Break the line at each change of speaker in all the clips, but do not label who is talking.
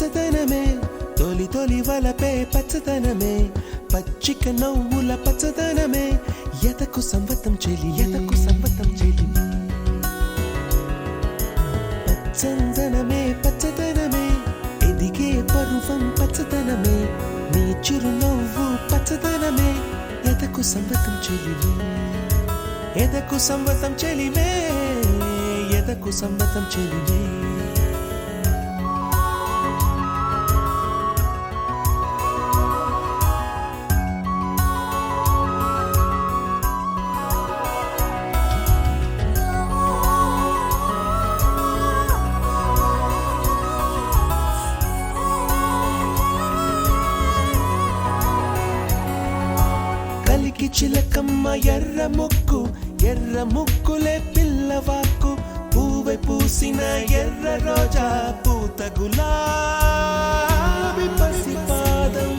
పచ్చదనమే తొలి తొలి వలపే పచ్చదనమే పచ్చిక నవ్వుల పచ్చదనమే ఎదకు సంవతం చెలి పచ్చందనమే పచ్చదనమే ఎదిగే పరువం పచ్చదనమే నీ చిరునవ్వు పచ్చదనమే ఎదకు సంవతం చెలివే ఎదకు సంవతం చెలివే ఎదకు సంవతం చెలివే కలికి చిలకమ్మ ఎర్ర ముక్కులే పిల్లవాకు పూవె పూసిన ఎర్ర రోజా పూత గులాబీ పసిపాదం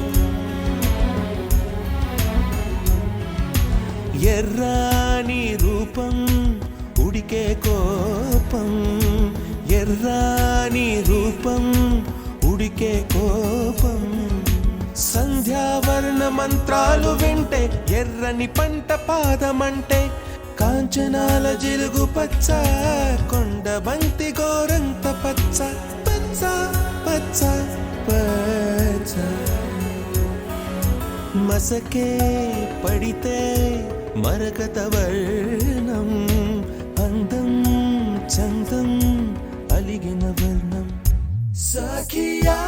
ఎర్రాని రూపం ఉడికే కోపం ఎర్రాని రూపం ఉడికే కోపం సంధ్యావర్ణ మంత్రాలు వింటే ఎర్రని పంట పాదమంటే కాంచనాల జిలుగు పచ్చ కొండ బంతి గోరంత పచ్చ పచ్చ పచ్చ పచ్చ మసకే పడితే మరకత వర్ణం అందం చందం అలిగిన వర్ణం సఖియా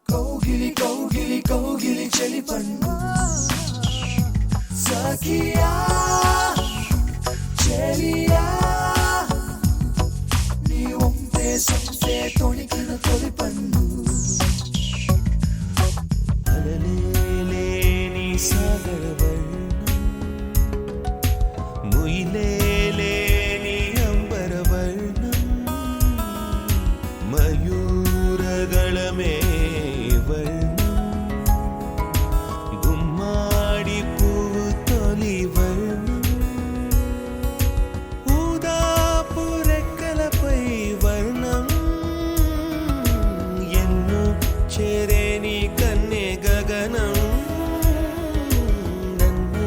కౌగిలి కౌగిలి కౌగిలి చెలి పన్ను సఖియా చెలియా నీ ఒంపే సొంపే తొణికిన తొలి పన్ను అలలేని సాగర వర్ణం ముయిలేని అంబర వర్ణం మయూరగళమే వర్ణం గుమ్మాడి పువ్వు తొలి వర్ణం ఊదాపు రెక్కలపై వర్ణం ఎన్ను చేరేని కన్నె గగనం నన్ను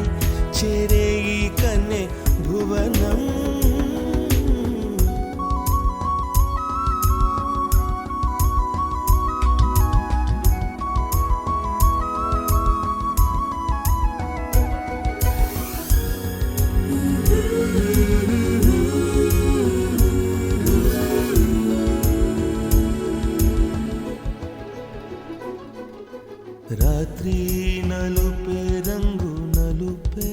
చేరే ఈ కన్నె భువనం రాత్రి నలుపే రంగు నలుపే